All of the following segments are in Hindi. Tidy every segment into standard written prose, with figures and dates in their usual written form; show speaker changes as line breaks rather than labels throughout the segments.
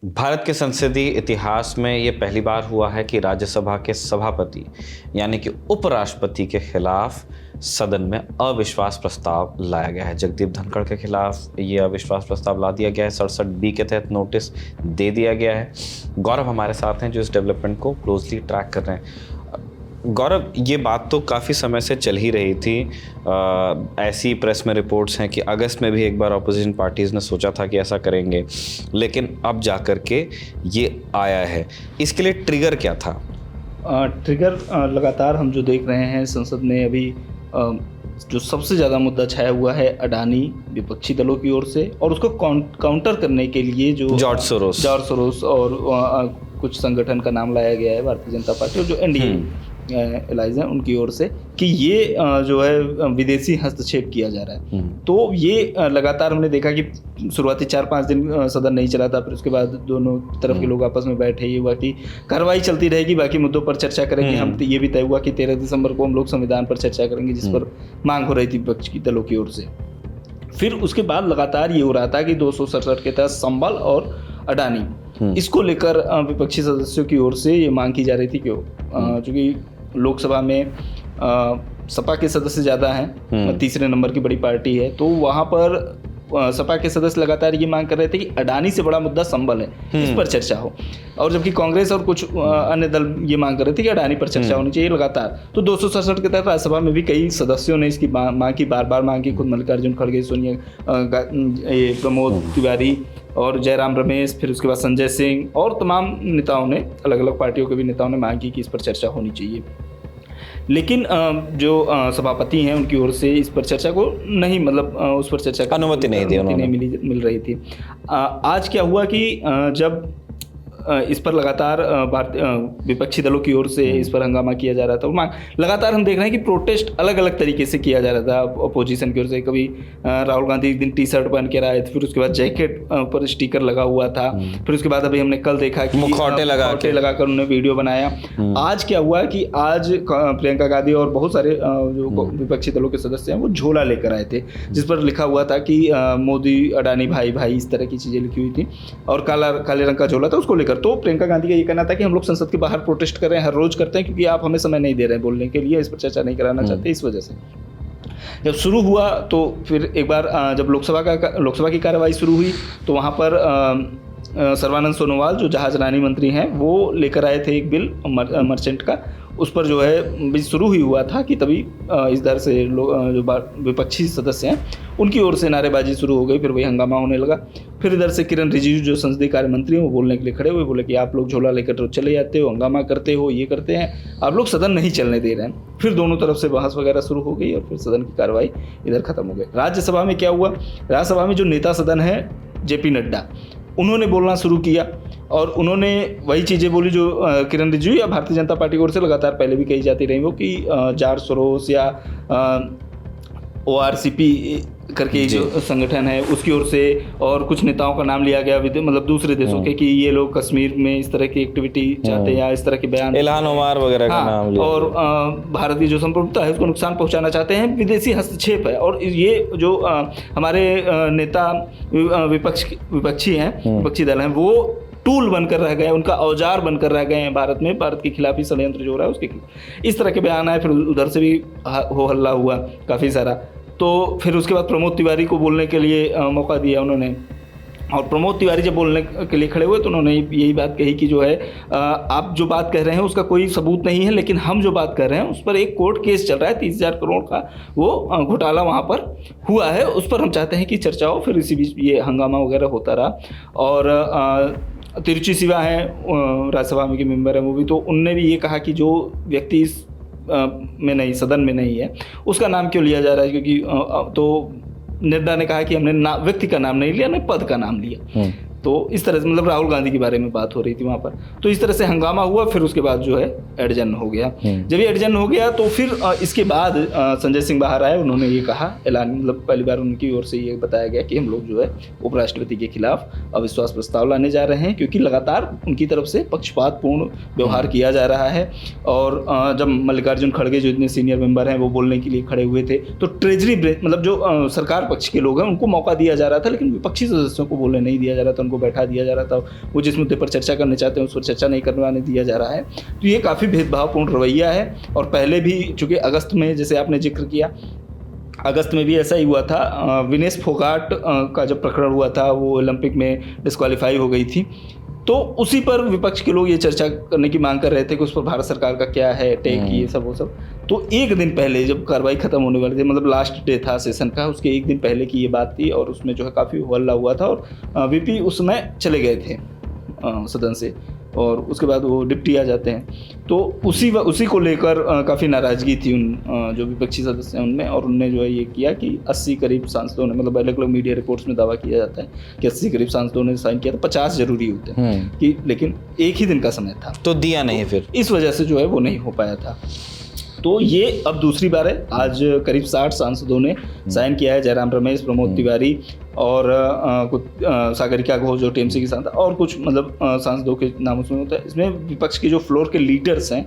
भारत के संसदीय इतिहास में ये पहली बार हुआ है कि राज्यसभा के सभापति यानी कि उपराष्ट्रपति के खिलाफ सदन में अविश्वास प्रस्ताव लाया गया है। जगदीप धनखड़ के खिलाफ ये अविश्वास प्रस्ताव ला दिया गया है। 67B के तहत नोटिस दे दिया गया है। गौरव हमारे साथ हैं जो इस डेवलपमेंट को क्लोजली ट्रैक कर रहे हैं। गौरव, ये बात तो काफ़ी समय से चल ही रही थी। ऐसी प्रेस में रिपोर्ट्स हैं कि अगस्त में भी एक बार अपोजिशन पार्टीज़ ने सोचा था कि ऐसा करेंगे, लेकिन अब जा कर के ये आया है। इसके लिए ट्रिगर क्या था?
ट्रिगर लगातार हम जो देख रहे हैं संसद में अभी जो सबसे ज़्यादा मुद्दा छाया हुआ है अडानी विपक्षी दलों की ओर से, और उसको काउंटर करने के लिए जो जॉर्ज सोरोस और कुछ संगठन का नाम लाया गया है, भारतीय जनता पार्टी और जो एनडीए एलाइज हैं उनकी ओर से, कि ये जो है विदेशी हस्तक्षेप किया जा रहा है। तो ये लगातार हमने देखा कि शुरुआती 4-5 दिन सदन नहीं चला था, फिर उसके बाद दोनों तरफ के लोग आपस में बैठे, ये हुआ कि कार्रवाई चलती रहेगी, बाकी मुद्दों पर चर्चा करेंगे। हम ये भी तय हुआ कि 13 दिसंबर को हम लोग संविधान पर चर्चा करेंगे, जिस पर मांग हो रही थी विपक्ष की दलों की ओर से। फिर उसके बाद लगातार ये हो रहा था कि 267 के तहत संबल और अडानी, इसको लेकर विपक्षी सदस्यों की ओर से ये मांग की जा रही थी क्योंकि लोकसभा में सपा के सदस्य ज़्यादा हैं, तीसरे नंबर की बड़ी पार्टी है, तो वहाँ पर सपा के सदस्य लगातार ये मांग कर रहे थे कि अडानी से बड़ा मुद्दा संबल है, इस पर चर्चा हो। और जबकि कांग्रेस और कुछ अन्य दल ये मांग कर रहे थे कि अडानी पर चर्चा होनी चाहिए लगातार। तो 267 के तहत राज्यसभा में भी कई सदस्यों ने इसकी मांग की, बार मांग की। खुद मल्लिकार्जुन खड़गे, सोनिया, प्रमोद तिवारी और जयराम रमेश, फिर उसके बाद संजय सिंह और तमाम नेताओं ने, अलग अलग पार्टियों के भी नेताओं ने मांग की कि इस पर चर्चा होनी चाहिए। लेकिन जो सभापति हैं उनकी ओर से इस पर चर्चा को नहीं, मतलब उस पर चर्चा की
अनुमति नहीं
मिल रही थी। आज क्या हुआ कि जब इस पर लगातार विपक्षी दलों की ओर से इस पर हंगामा किया जा रहा था, और लगातार हम देख रहे हैं कि प्रोटेस्ट अलग अलग तरीके से किया जा रहा था अपोजिशन की ओर से। कभी राहुल गांधी एक दिन टी-शर्ट पहन के आए थे, फिर उसके बाद जैकेट पर स्टिकर लगा हुआ था, फिर उसके बाद अभी हमने कल देखा कि मुखौटे लगाकर उन्होंने वीडियो बनाया। आज क्या हुआ कि आज प्रियंका गांधी और बहुत सारे जो विपक्षी दलों के सदस्य हैं वो झोला लेकर आए थे, जिस पर लिखा हुआ था कि मोदी अडानी भाई भाई, इस तरह की चीज़ें लिखी हुई थी, और काले रंग का झोला था उसको लेकर। तो प्रियंका गांधी का ये कहना था कि हम लोग संसद के बाहर प्रोटेस्ट कर रहे हैं, हर रोज करते हैं, क्योंकि आप हमें समय नहीं दे रहे हैं बोलने के लिए, इस पर चर्चा नहीं कराना चाहते, इस वजह से। जब शुरू हुआ तो फिर एक बार जब लोकसभा की कार्रवाई शुरू हुई तो वहाँ पर सर्बानंद सोनोवाल जो जहाजरानी मंत्री हैं वो लेकर आए थे एक बिल मर्चेंट का। उस पर जो है बिल शुरू ही हुआ था कि तभी इस दर से जो विपक्षी सदस्य हैं उनकी ओर से नारेबाजी शुरू हो गई, फिर वही हंगामा होने लगा। फिर इधर से किरण रिजिजू जो संसदीय कार्य मंत्री हैं वो बोलने के लिए खड़े हुए, बोले कि आप लोग झोला लेकर चले जाते हो, हंगामा करते हो, ये करते हैं, आप लोग सदन नहीं चलने दे रहे हैं। फिर दोनों तरफ से बहस वगैरह शुरू हो गई और फिर सदन की कार्रवाई इधर खत्म हो गई। राज्यसभा में क्या हुआ, राज्यसभा में जो नेता सदन है जेपी नड्डा, उन्होंने बोलना शुरू किया और उन्होंने वही चीज़ें बोली जो किरण रिजिजू या भारतीय जनता पार्टी की ओर से लगातार पहले भी कही जाती रही हो, कि जॉर्ज सोरोस या ORCP करके जो संगठन है उसकी ओर से, और कुछ नेताओं का नाम लिया गया मतलब दूसरे देशों के, कि ये लोग कश्मीर में इस तरह की एक्टिविटी चाहते हैं या इस तरह के बयान,
इल्हान ओमार वगैरह का नाम लिया,
और भारतीय जो संप्रभुता है उसको नुकसान पहुंचाना चाहते हैं, विदेशी हस्तक्षेप है। और ये जो हमारे नेता विपक्षी दल हैं वो टूल बनकर रह गए, उनका औजार बनकर रह गए हैं भारत में, भारत के खिलाफ ही षड्यंत्र जो हो रहा है उसके खिलाफ, इस तरह के बयान आए। फिर उधर से भी हो हल्ला हुआ काफ़ी सारा। तो फिर उसके बाद प्रमोद तिवारी को बोलने के लिए मौका दिया उन्होंने, और प्रमोद तिवारी जब बोलने के लिए खड़े हुए तो उन्होंने यही बात कही कि जो है आप जो बात कह रहे हैं उसका कोई सबूत नहीं है, लेकिन हम जो बात कर रहे हैं उस पर एक कोर्ट केस चल रहा है, 30,000 करोड़ का वो घोटाला वहाँ पर हुआ है, उस पर हम चाहते हैं कि चर्चा हो। फिर इसी बीच ये हंगामा वगैरह होता रहा। और तिरुचि सिवा है राज्यसभा में के मेंबर है वो भी, तो उनने भी ये कहा कि जो व्यक्ति इस में नहीं, सदन में नहीं है, उसका नाम क्यों लिया जा रहा है, क्योंकि तो नड्डा ने कहा कि हमने व्यक्ति का नाम नहीं लिया, हमने पद का नाम लिया। तो इस तरह से मतलब राहुल गांधी के बारे में बात हो रही थी वहाँ पर, तो इस तरह से हंगामा हुआ। फिर उसके बाद जो है एडजन हो गया। जब ये एडजन हो गया तो फिर इसके बाद संजय सिंह बाहर आए, उन्होंने ये कहा, ऐलान मतलब पहली बार उनकी ओर से ये बताया गया कि हम लोग जो है उपराष्ट्रपति के खिलाफ अविश्वास प्रस्ताव लाने जा रहे हैं, क्योंकि लगातार उनकी तरफ से पक्षपातपूर्ण व्यवहार किया जा रहा है। और जब मल्लिकार्जुन खड़गे जो इतने सीनियर मेंबर हैं वो बोलने के लिए खड़े हुए थे, तो ट्रेजरी मतलब जो सरकार पक्ष के लोग हैं उनको मौका दिया जा रहा था, लेकिन विपक्षी सदस्यों को बोलने नहीं दिया जा रहा था। उनको बैठा दिया जा रहा था, वो जिस मुद्दे पर चर्चा करना चाहते हैं उस पर चर्चा नहीं करवाने दिया जा रहा है। तो ये काफ़ी भेदभावपूर्ण रवैया है। और पहले भी चूँकि अगस्त में, जैसे आपने जिक्र किया, अगस्त में भी ऐसा ही हुआ था। विनेश फोगाट का जब प्रकरण हुआ था, वो ओलंपिक में डिस्क्वालीफाई हो गई थी, तो उसी पर विपक्ष के लोग ये चर्चा करने की मांग कर रहे थे कि उस पर भारत सरकार का क्या है टेक, ये सब वो सब। तो एक दिन पहले जब कार्रवाई खत्म होने वाली थी, मतलब लास्ट डे था सेशन का, उसके एक दिन पहले की ये बात थी, और उसमें जो है काफ़ी हल्ला हुआ था, और वीपी उस समय चले गए थे सदन से, और उसके बाद वो डिप्टी आ जाते हैं। तो उसी को लेकर काफ़ी नाराज़गी थी उन जो विपक्षी सदस्य हैं उनमें, और उनने जो है ये किया कि 80 करीब सांसदों ने, मतलब अलग अलग मीडिया रिपोर्ट्स में दावा किया जाता है कि 80 करीब सांसदों ने साइन किया था। 50 जरूरी होते हैं कि, लेकिन एक ही दिन का समय था
तो दिया नहीं, फिर
इस वजह से जो है वो नहीं हो पाया था। तो ये अब दूसरी बार है, आज करीब 60 सांसदों ने साइन किया है। जयराम रमेश, प्रमोद तिवारी और कुछ सागरिका घोष जो टीएमसी की सांसद, और कुछ मतलब सांसदों के नाम उसमें होता है। इसमें विपक्ष के जो फ्लोर के लीडर्स हैं,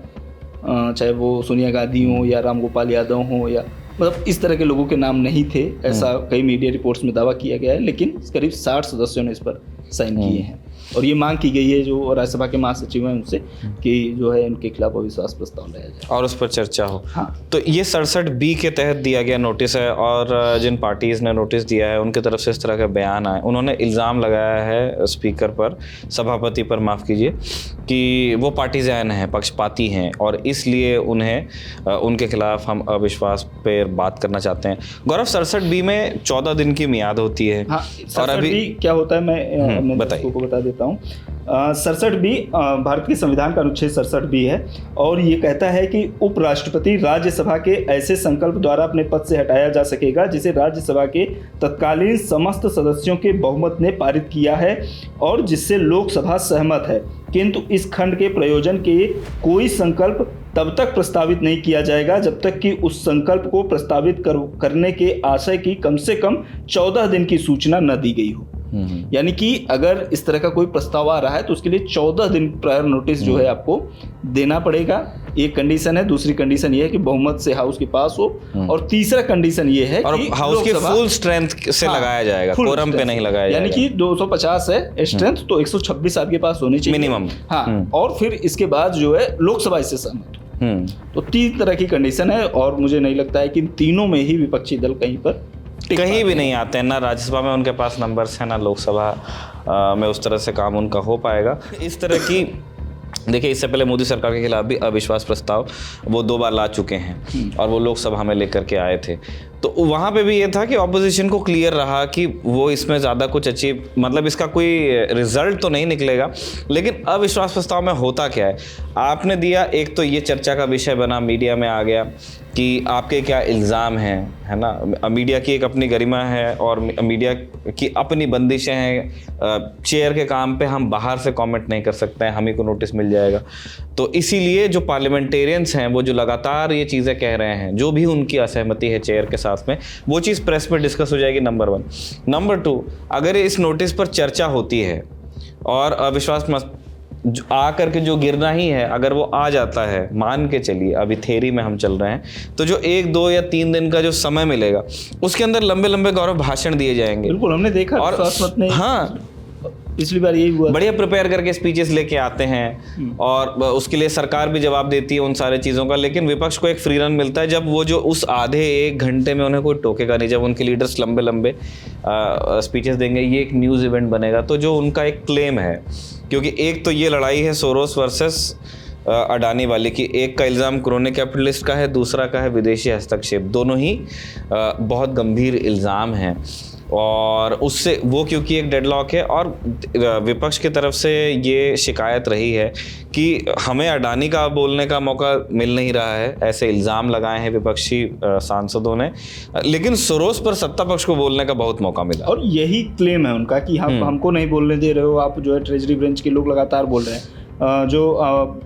चाहे वो सोनिया गांधी हो या राम गोपाल यादव हो, या मतलब इस तरह के लोगों के नाम नहीं थे, ऐसा कई मीडिया रिपोर्ट्स में दावा किया गया है, लेकिन करीब 60 सदस्यों ने इस पर साइन किए हैं। और ये मांग की गई है जो राज्यसभा के महासचिव हैं उनसे कि जो है इनके खिलाफ अविश्वास प्रस्ताव लाया जाए
और उस पर चर्चा हो।
हाँ।
तो ये 67B के तहत दिया गया नोटिस है, और जिन पार्टीज ने नोटिस दिया है उनकी तरफ से इस तरह का बयान आए, उन्होंने इल्ज़ाम लगाया है स्पीकर पर, सभापति पर माफ़ कीजिए, कि वो पार्टीजन हैं, पक्षपाती हैं, और इसलिए उन्हें उनके खिलाफ हम अविश्वास पर बात करना चाहते हैं। गौरव, 67B में 14 दिन की मियाद होती है।
हाँ,
और अभी
क्या होता है मैं
बताइए,
को बता देता हूँ। 67B भारत के संविधान का अनुच्छेद 67B है, और ये कहता है कि उपराष्ट्रपति राज्यसभा के ऐसे संकल्प द्वारा अपने पद से हटाया जा सकेगा जिसे राज्यसभा के तत्कालीन समस्त सदस्यों के बहुमत ने पारित किया है और जिससे लोकसभा सहमत है, किंतु इस खंड के प्रयोजन के कोई संकल्प तब तक प्रस्तावित नहीं किया जाएगा जब तक कि उस संकल्प को प्रस्तावित करने के आशय की कम से कम 14 दिन की सूचना न दी गई हो। यानी कि अगर इस तरह का कोई प्रस्ताव आ रहा है तो उसके लिए 14 दिन प्रायर नोटिस जो है आपको देना पड़ेगा। एक कंडीशन है। दूसरी कंडीशन ये है कि बहुमत से हाउस के पास हो, और तीसरा कंडीशन ये है
और
कि
हाउस की फुल स्ट्रेंथ से लगाया जाएगा, कोरम पे नहीं लगाया जाएगा।
यानी कि 250 है स्ट्रेंथ, तो 126 आपके पास होनी चाहिए
मिनिमम।
हाँ, और फिर इसके बाद जो है लोकसभा इससे सहमत हो। तो 3 तरह की कंडीशन है, और मुझे नहीं लगता है कि इन तीनों में ही विपक्षी दल कहीं पर
कहीं भी नहीं आते हैं। ना राज्यसभा में उनके पास नंबर्स हैं, ना लोकसभा में उस तरह से काम उनका हो पाएगा। इस तरह की देखिए, इससे पहले मोदी सरकार के खिलाफ भी अविश्वास प्रस्ताव वो 2 बार ला चुके हैं, और वो लोकसभा में लेकर के आए थे। तो वहाँ पे भी ये था कि ऑपोजिशन को क्लियर रहा कि वो इसमें ज़्यादा कुछ अचीव, मतलब इसका कोई रिजल्ट तो नहीं निकलेगा। लेकिन अविश्वास प्रस्ताव में होता क्या है, आपने दिया, एक तो ये चर्चा का विषय बना, मीडिया में आ गया कि आपके क्या इल्ज़ाम हैं, है ना। मीडिया की एक अपनी गरिमा है और मीडिया की अपनी बंदिशें हैं। चेयर के काम पे हम बाहर से कमेंट नहीं कर सकते हैं, हम ही को नोटिस मिल जाएगा। तो इसीलिए जो पार्लियामेंटेरियंस हैं वो जो लगातार ये चीज़ें कह रहे हैं, जो भी उनकी असहमति है चेयर के साथ में, वो चीज़ प्रेस में डिस्कस हो जाएगी, नंबर 1। नंबर 2, अगर इस नोटिस पर चर्चा होती है और अविश्वास आ करके जो गिरना ही है, अगर वो आ जाता है, मान के चलिए अभी थ्योरी में हम चल रहे हैं, तो जो 1, 2 या 3 दिन का जो समय मिलेगा उसके अंदर लंबे लंबे गौरव भाषण दिए जाएंगे।
बिल्कुल, हमने देखा। और
हाँ,
पिछली बार यही हुआ,
बढ़िया प्रिपेयर करके स्पीचेस लेके आते हैं, और उसके लिए सरकार भी जवाब देती है उन सारे चीज़ों का। लेकिन विपक्ष को एक फ्री रन मिलता है जब वो जो उस आधे 1 घंटे में उन्हें कोई टोकेगा नहीं, जब उनके लीडर्स लंबे लंबे स्पीचेस देंगे, ये एक न्यूज़ इवेंट बनेगा। तो जो उनका एक क्लेम है, क्योंकि एक तो ये लड़ाई है सोरोस वर्सेस अडानी वाली की, एक का इल्ज़ाम क्रोनी कैपिटलिस्ट का है, दूसरा का है विदेशी हस्तक्षेप। दोनों ही बहुत गंभीर इल्ज़ाम हैं, और उससे वो क्योंकि एक डेडलॉक है, और विपक्ष की तरफ से ये शिकायत रही है कि हमें अडानी का बोलने का मौका मिल नहीं रहा है, ऐसे इल्ज़ाम लगाए हैं विपक्षी सांसदों ने। लेकिन सोरोस पर सत्ता पक्ष को बोलने का बहुत मौका मिला,
और यही क्लेम है उनका कि हमको नहीं बोलने दे रहे हो आप, जो है ट्रेजरी ब्रांच के लोग लगातार बोल रहे हैं। जो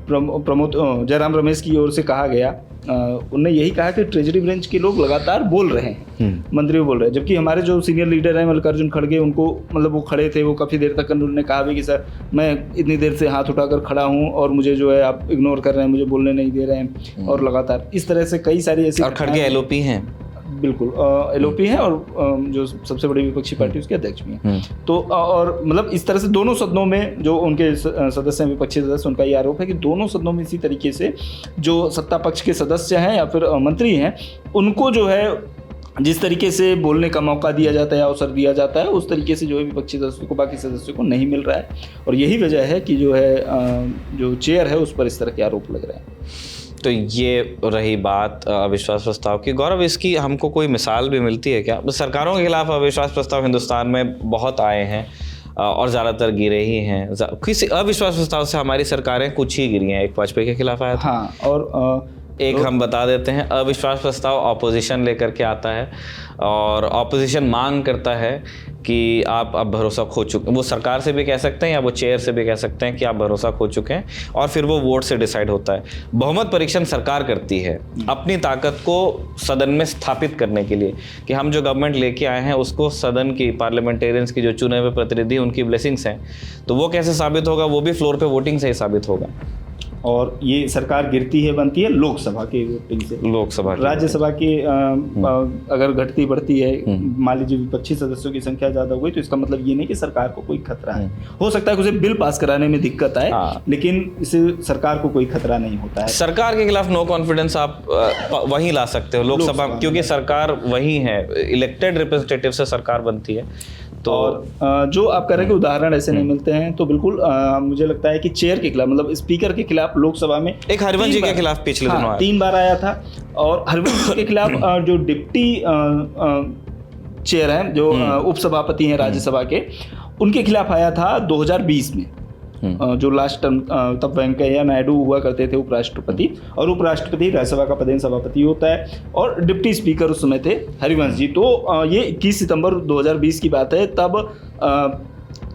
प्रमोद जयराम रमेश की ओर से कहा गया, उन्होंने यही कहा कि ट्रेजरी ब्रांच के लोग लगातार बोल रहे हैं, मंत्री बोल रहे हैं, जबकि हमारे जो सीनियर लीडर हैं मल्लिकार्जुन खड़गे, उनको मतलब वो खड़े थे, वो काफ़ी देर तक उन्होंने कहा भी कि सर मैं इतनी देर से हाथ उठाकर खड़ा हूँ और मुझे जो है आप इग्नोर कर रहे हैं, मुझे बोलने नहीं दे रहे हैं, और लगातार इस तरह से कई सारी ऐसी।
और खड़गे LOP हैं,
बिल्कुल एलओपी है और जो सबसे बड़ी विपक्षी पार्टी उसके अध्यक्ष भी हैं। तो और मतलब इस तरह से दोनों सदनों में जो उनके सदस्य हैं, विपक्षी सदस्य, उनका ये आरोप है कि दोनों सदनों में इसी तरीके से जो सत्ता पक्ष के सदस्य हैं या फिर मंत्री हैं, उनको जो है जिस तरीके से बोलने का मौका दिया जाता है, अवसर दिया जाता है, उस तरीके से जो है विपक्षी सदस्यों को, बाकी सदस्यों को नहीं मिल रहा है। और यही वजह है कि जो है जो चेयर है उस पर इस तरह के आरोप लग रहे हैं।
तो ये रही बात अविश्वास प्रस्ताव की। गौरव, इसकी हमको कोई मिसाल भी मिलती है क्या? सरकारों के खिलाफ अविश्वास प्रस्ताव हिंदुस्तान में बहुत आए हैं और ज़्यादातर गिरे ही हैं। किसी अविश्वास प्रस्ताव से हमारी सरकारें कुछ ही गिरी हैं। एक वाजपेयी के खिलाफ आया था।
हाँ, और
एक हम बता देते हैं, अविश्वास प्रस्ताव ऑपोजिशन लेकर के आता है और ऑपोजिशन मांग करता है कि आप अब भरोसा खो चुके, वो सरकार से भी कह सकते हैं या वो चेयर से भी कह सकते हैं कि आप भरोसा खो चुके हैं, और फिर वो वोट से डिसाइड होता है। बहुमत परीक्षण सरकार करती है अपनी ताकत को सदन में स्थापित करने के लिए कि हम जो गवर्नमेंट लेके आए हैं उसको सदन की, पार्लियामेंटेरियंस की जो चुने हुए प्रतिनिधि, उनकी ब्लेसिंग्स हैं। तो वो कैसे साबित होगा? वो भी फ्लोर पे वोटिंग से ही साबित होगा।
और ये सरकार गिरती है, बनती है लोकसभा के वोटिंग से।
लोकसभा,
राज्यसभा की अगर घटती बढ़ती है, मान लीजिए विपक्षी सदस्यों की संख्या ज्यादा हुई, तो इसका मतलब ये नहीं कि सरकार को कोई खतरा है। हो सकता है कि उसे बिल पास कराने में दिक्कत आए, लेकिन इससे सरकार को कोई खतरा नहीं होता है।
सरकार के खिलाफ नो कॉन्फिडेंस आप वहीं ला सकते हो लोकसभा, क्योंकि सरकार वही है, इलेक्टेड रिप्रेजेंटेटिव से सरकार बनती है।
तो और जो आप कह रहे हैं कि उदाहरण ऐसे नहीं मिलते हैं, तो बिल्कुल मुझे लगता है कि चेयर के खिलाफ, मतलब स्पीकर के खिलाफ लोकसभा में
एक हरिवंश जी के खिलाफ पिछले दिनों
3 बार आया था। और हरिवंश जी के खिलाफ जो डिप्टी चेयर हैं, जो उपसभापति हैं राज्यसभा के, उनके खिलाफ आया था 2020 में, जो लास्ट टर्म, तब वेंकैया नायडू हुआ करते थे उपराष्ट्रपति, और उपराष्ट्रपति राज्यसभा का पदेन सभापति होता है, और डिप्टी स्पीकर उस समय थे हरिवंश जी। तो ये 21 सितंबर 2020 की बात है। तब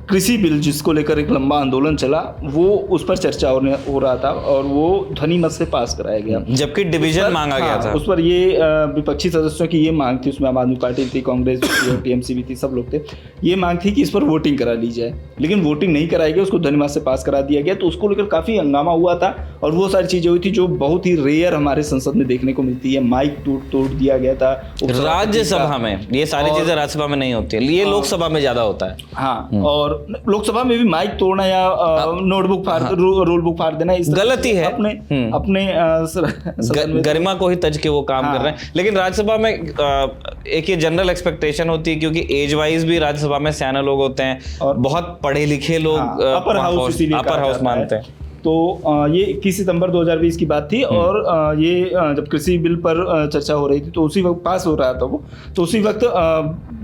कृषि बिल जिसको लेकर एक लंबा आंदोलन चला, वो उस पर चर्चा हो रहा था और वो ध्वनि मत से पास कराया गया,
जबकि डिवीजन मांगा गया था।
उस पर ये विपक्षी सदस्यों की ये मांग थी, उसमें आम आदमी पार्टी थी, कांग्रेस थी, टीएमसी भी थी, सब लोग थे। ये मांग थी कि इस पर वोटिंग करा ली जाए, लेकिन वोटिंग नहीं कराई गई, उसको ध्वनि मत से पास करा दिया गया। तो उसको लेकर काफ़ी हंगामा हुआ था और वो सारी चीज़ें हुई थी जो बहुत ही रेयर हमारे संसद में देखने को मिलती है। माइक तोड़ दिया गया था
राज्यसभा में, ये सारी चीज़ें राज्यसभा में नहीं होती है, ये लोकसभा में ज़्यादा होता है।
हाँ, और लोकसभा में भी माइक तोड़ना या नोटबुक रूल बुक फाड़ देना, इस
गलती है।
अपने
गरिमा को ही तज के वो काम कर रहे हैं। लेकिन राज्यसभा में एक ये जनरल एक्सपेक्टेशन होती है, क्योंकि एज वाइज भी राज्यसभा में सियाने लोग होते हैं और बहुत पढ़े लिखे लोग
अपर हाउस
मानते हैं।
तो ये 21 सितंबर 2020 की बात थी। और ये जब कृषि बिल पर चर्चा हो रही थी, तो उसी वक्त पास हो रहा था वो, तो उसी वक्त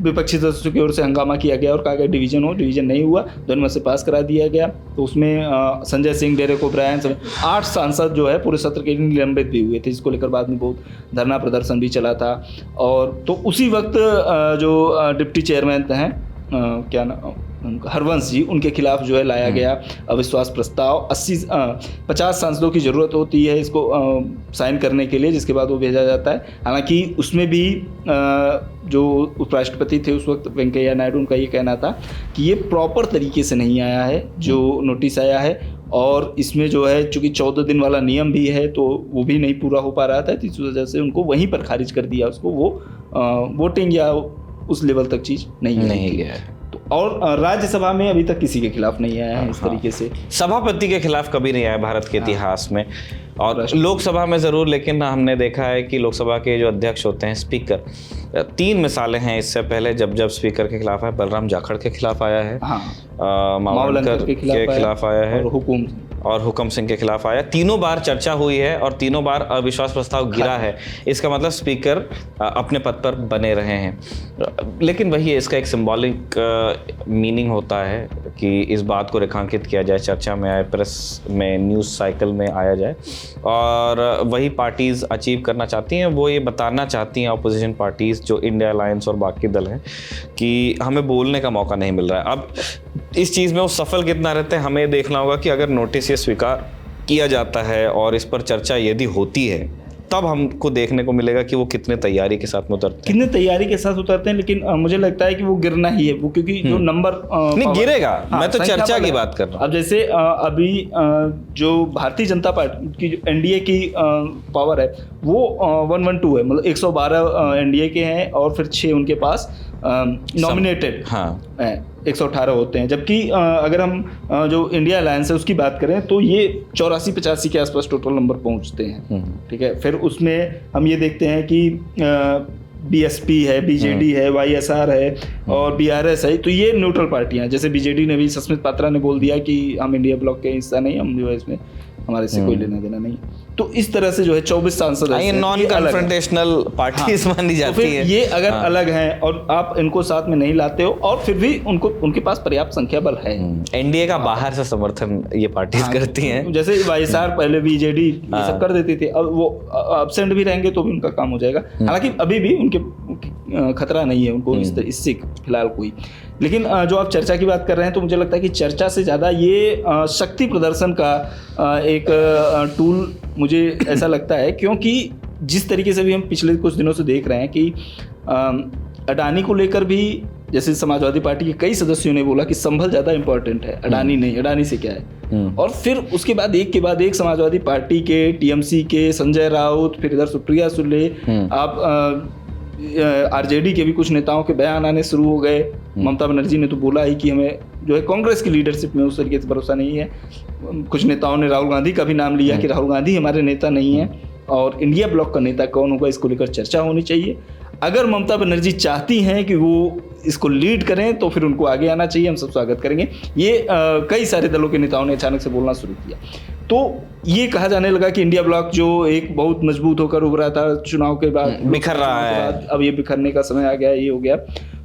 विपक्षी सदस्यों की ओर से हंगामा किया गया और कहा गया डिवीजन हो, डिवीजन नहीं हुआ, ध्वनिमत से पास करा दिया गया। तो उसमें संजय सिंह, डेरेक ओब्रायन, 8 सांसद जो है पूरे सत्र के लिए निलंबित भी हुए थे, जिसको लेकर बाद में बहुत धरना प्रदर्शन भी चला था। और तो उसी वक्त जो डिप्टी चेयरमैन हैं, क्या नाम, हरवंश जी, उनके खिलाफ जो है लाया गया अविश्वास प्रस्ताव। 50 सांसदों की ज़रूरत होती है इसको साइन करने के लिए, जिसके बाद वो भेजा जाता है। हालांकि उसमें भी जो उपराष्ट्रपति थे उस वक्त वेंकैया नायडू, उनका ये कहना था कि ये प्रॉपर तरीके से नहीं आया है जो नोटिस आया है, और इसमें जो है चूँकि 14 दिन वाला नियम भी है, तो वो भी नहीं पूरा हो पा रहा था। इस वजह से उनको वहीं पर खारिज कर दिया, उसको वो वोटिंग या उस लेवल तक चीज़ नहीं गया है। और राज्यसभा में अभी तक किसी के खिलाफ नहीं आया है इस तरीके से।
सभापति के खिलाफ कभी नहीं आया भारत के इतिहास में, और लोकसभा में ज़रूर। लेकिन हमने देखा है कि लोकसभा के जो अध्यक्ष होते हैं, स्पीकर, 3 मिसालें हैं इससे पहले जब स्पीकर के खिलाफ आया। बलराम जाखड़ के खिलाफ आया है, मावलंकर के खिलाफ आया है, और हुकम सिंह के खिलाफ आया। तीनों बार चर्चा हुई है और तीनों बार अविश्वास प्रस्ताव गिरा है। इसका मतलब स्पीकर अपने पद पर बने रहे हैं। लेकिन वही है, इसका एक सिंबॉलिक मीनिंग होता है कि इस बात को रेखांकित किया जाए, चर्चा में आए, प्रेस में, न्यूज़ साइकिल में आया जाए। और वही पार्टीज़ अचीव करना चाहती हैं, वो ये बताना चाहती हैं, अपोजिशन पार्टीज़ जो इंडिया अलायंस और बाकी दल हैं, कि हमें बोलने का मौका नहीं मिल रहा है। अब इस चीज़ में वो सफल कितना रहते हैं, हमें देखना होगा कि अगर नोटिस ये स्वीकार किया जाता है और इस पर चर्चा यदि होती है, तब हमको देखने को मिलेगा कि वो कितने तैयारी के साथ में उतरते हैं।
कितने तैयारी के साथ उतरते हैं, लेकिन मुझे लगता है कि वो गिरना ही है वो, क्योंकि जो नंबर
नहीं गिरेगा। मैं तो
संख्या
चर्चा
बल
की
है।
बात कर रहा हूँ।
अब जैसे अभी जो भारतीय जनता पार्टी की जो एनडीए की पावर है वो 112 है, मतलब 112 एनडीए के हैं और फिर 6 उनके पास नॉमिनेटेड
हाँ
118 होते हैं। जबकि अगर हम जो इंडिया अलायंस है उसकी बात करें तो ये 84-85 के आसपास टोटल नंबर पहुंचते हैं। ठीक है, फिर उसमें हम ये देखते हैं कि बीएसपी है, बीजेडी है, वाईएसआर है और बीआरएस है, तो ये न्यूट्रल पार्टियां हैं। जैसे बीजेडी ने भी, सस्मित पात्रा ने बोल दिया कि हम इंडिया ब्लॉक के हिस्सा नहीं, हम जो है इसमें हमारे से कोई लेना देना नहीं। तो इस तरह से जो है 24 सांसद
ये नॉन कन्फ्रंटेशनल पार्टीज मानी
तो
जाती
फिर
है।
ये अगर अलग हैं और आप इनको साथ में नहीं लाते हो और फिर भी उनके पास पर्याप्त संख्या बल है।
एनडीए का बाहर से समर्थन ये पार्टीज करती हैं।
जैसे वाईएसआर पहले बीजेडी ये सब कर देती थी, अब वो एब्सेंट भी रहेंगे तो भी उनका काम हो जाएगा। हालांकि अभी भी उनके खतरा नहीं है उनको इससे फिलहाल कोई। लेकिन जो आप चर्चा की बात कर रहे हैं तो मुझे लगता है कि चर्चा से ज़्यादा ये शक्ति प्रदर्शन का एक टूल मुझे ऐसा लगता है, क्योंकि जिस तरीके से भी हम पिछले कुछ दिनों से देख रहे हैं कि अडानी को लेकर भी, जैसे समाजवादी पार्टी के कई सदस्यों ने बोला कि संभल ज़्यादा इंपॉर्टेंट है, अडानी नहीं, अडानी से क्या है। और फिर उसके बाद एक के बाद एक समाजवादी पार्टी के, टीएमसी के संजय राउत, फिर इधर सुप्रिया सुले, आप आरजेडी के भी कुछ नेताओं के बयान आने शुरू हो गए। ममता बनर्जी ने तो बोला ही कि हमें जो है कांग्रेस की लीडरशिप में उस तरीके से भरोसा नहीं है। कुछ नेताओं ने राहुल गांधी का भी नाम लिया कि राहुल गांधी हमारे नेता नहीं है और इंडिया ब्लॉक का नेता कौन होगा इसको लेकर चर्चा होनी चाहिए। अगर ममता बनर्जी चाहती हैं कि वो इसको लीड करें तो फिर उनको आगे आना चाहिए, हम सब स्वागत करेंगे। ये कई सारे दलों के नेताओं ने अचानक से बोलना शुरू किया, तो ये कहा जाने लगा कि इंडिया ब्लॉक जो एक बहुत मजबूत होकर उभरा था चुनाव के बाद,
बिखर रहा है,
अब ये बिखरने का समय आ गया, ये हो गया।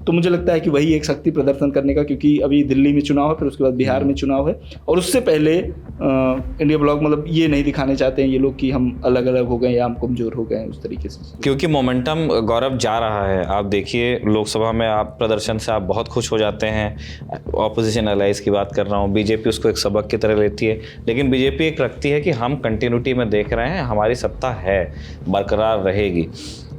तो मुझे लगता है कि वही एक शक्ति प्रदर्शन करने का, क्योंकि अभी दिल्ली में चुनाव है, फिर उसके बाद बिहार में चुनाव है और उससे पहले इंडिया ब्लॉक मतलब ये नहीं दिखाने चाहते हैं ये लोग कि हम अलग अलग हो गए या हम कमजोर हो गए हैं उस तरीके से,
क्योंकि मोमेंटम गौरव जा रहा है। आप देखिए लोकसभा में आप प्रदर्शन से आप बहुत खुश हो जाते हैं। ऑपोजिशन अलाइज की बात कर रहा हूँ, बीजेपी उसको एक सबक की तरह लेती है, लेकिन बीजेपी एक रखती है कि हम कंटिन्यूटी में देख रहे हैं, हमारी सत्ता है, बरकरार रहेगी।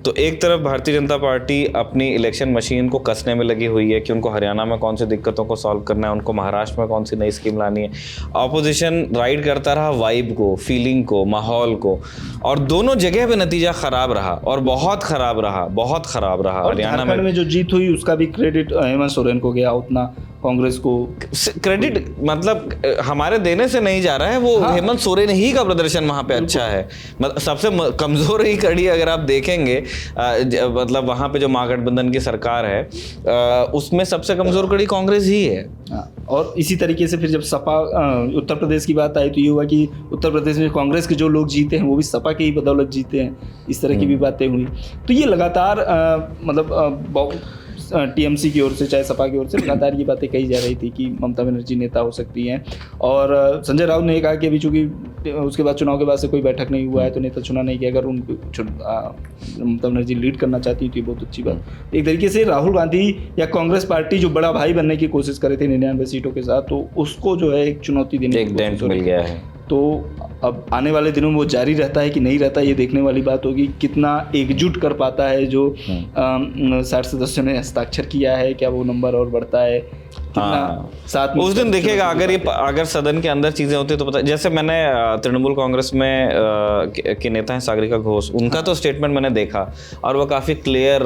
तो एक तरफ भारतीय जनता पार्टी अपनी इलेक्शन मशीन को कसने में लगी हुई है कि उनको हरियाणा में कौन सी दिक्कतों को सॉल्व करना है, उनको महाराष्ट्र में कौन सी नई स्कीम लानी है। ऑपोजिशन राइड करता रहा वाइब को, फीलिंग को, माहौल को, और दोनों जगह पे नतीजा खराब रहा और बहुत खराब रहा, बहुत खराब रहा। हरियाणा
में जो जीत हुई उसका भी क्रेडिट हेमंत सोरेन को गया, उतना कांग्रेस को
क्रेडिट मतलब हमारे देने से नहीं जा रहा है, वो हेमंत सोरेन ही का प्रदर्शन वहां पे अच्छा है। मतलब सबसे कमजोर ही कड़ी अगर आप देखेंगे, मतलब वहां पे जो महागठबंधन की सरकार है उसमें सबसे कमजोर कड़ी कांग्रेस ही है।
और इसी तरीके से फिर जब सपा उत्तर प्रदेश की बात आई तो ये हुआ कि उत्तर प्रदेश में कांग्रेस के जो लोग जीते हैं वो भी सपा की ही बदौलत जीते हैं, इस तरह की भी बातें हुई। तो ये लगातार मतलब टीएमसी की ओर से चाहे सपा की ओर से लगातार ये बातें कही जा रही थी कि ममता बनर्जी नेता हो सकती हैं। और संजय राउत ने कहा कि अभी चूंकि उसके बाद चुनाव के बाद से कोई बैठक नहीं हुआ है तो नेता चुना नहीं किया, अगर उनको ममता बनर्जी लीड करना चाहती थी बहुत अच्छी बात। एक तरीके से राहुल गांधी या कांग्रेस पार्टी जो बड़ा भाई बनने की कोशिश कर रही थी 99 सीटों के साथ, तो उसको जो है एक चुनौती देने
एक डेंट मिल गया है।
तो अब आने वाले दिनों में वो जारी रहता है कि नहीं रहता, ये देखने वाली बात होगी। कितना एकजुट कर पाता है जो 60 सदस्यों ने हस्ताक्षर किया है, क्या वो नंबर और बढ़ता है, कितना साथ में
उस दिन देखेगा। अगर सदन के अंदर चीजें होती तो पता, जैसे मैंने तृणमूल कांग्रेस में के नेता हैं सागरिका घोष, उनका तो स्टेटमेंट मैंने देखा और वो काफी क्लियर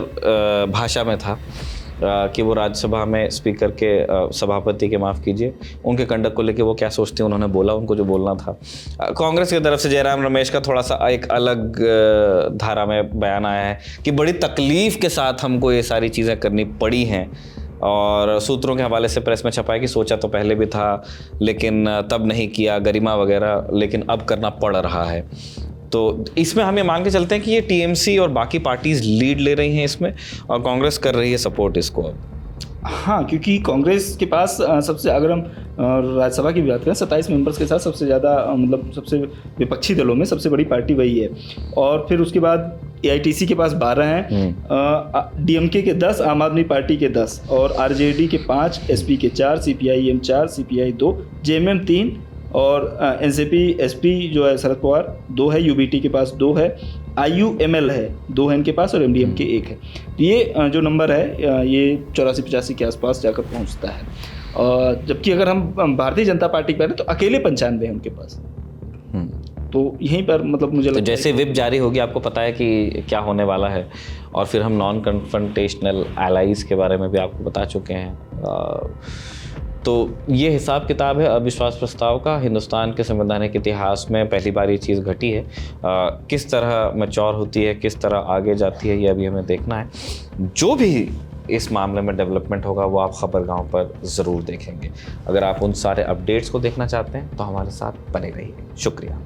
भाषा में था कि वो राज्यसभा में स्पीकर के सभापति के माफ़ कीजिए उनके कंडक्ट को लेके वो क्या सोचते हैं, उन्होंने बोला उनको जो बोलना था। कांग्रेस की तरफ से जयराम रमेश का थोड़ा सा एक अलग धारा में बयान आया है कि बड़ी तकलीफ के साथ हमको ये सारी चीज़ें करनी पड़ी हैं, और सूत्रों के हवाले से प्रेस में छपा है कि सोचा तो पहले भी था लेकिन तब नहीं किया, गरिमा वगैरह, लेकिन अब करना पड़ रहा है। तो इसमें हम ये मान के चलते हैं कि ये टीएमसी और बाकी पार्टीज लीड ले रही हैं इसमें और कांग्रेस कर रही है सपोर्ट इसको अब।
हाँ, क्योंकि कांग्रेस के पास सबसे, अगर हम राज्यसभा की बात करें 27 मेंबर्स के साथ सबसे ज़्यादा मतलब सबसे विपक्षी दलों में सबसे बड़ी पार्टी वही है। और फिर उसके बाद एआईटीसी के पास 12 हैं, डीएमके के 10, आम आदमी पार्टी के 10 और आरजेडी के 5, एसपी के 4, सीपीआईएम 4, सीपीआई 2, जेएमएम 3 और एनसीपी एसपी जो है शरद पवार 2 है, यूबीटी के पास 2 है IUML है, 2 है इनके पास और MDMK 1 है। तो ये जो नंबर है ये 84-85 के आसपास जाकर पहुंचता है। और जबकि अगर हम भारतीय जनता पार्टी पर तो अकेले 95 है उनके पास। तो यहीं पर मतलब मुझे
तो
लगता
जैसे विप जारी होगी आपको पता है कि क्या होने वाला है, और फिर हम नॉन कन्फ्रंटेशनल एलाइज के बारे में भी आपको बता चुके हैं। तो ये हिसाब किताब है अविश्वास प्रस्ताव का। हिंदुस्तान के संवैधानिक इतिहास में पहली बार ये चीज़ घटी है। किस तरह मैच्योर होती है, किस तरह आगे जाती है, ये अभी हमें देखना है। जो भी इस मामले में डेवलपमेंट होगा वो आप खबरगांव पर ज़रूर देखेंगे। अगर आप उन सारे अपडेट्स को देखना चाहते हैं तो हमारे साथ बने रहिए। शुक्रिया।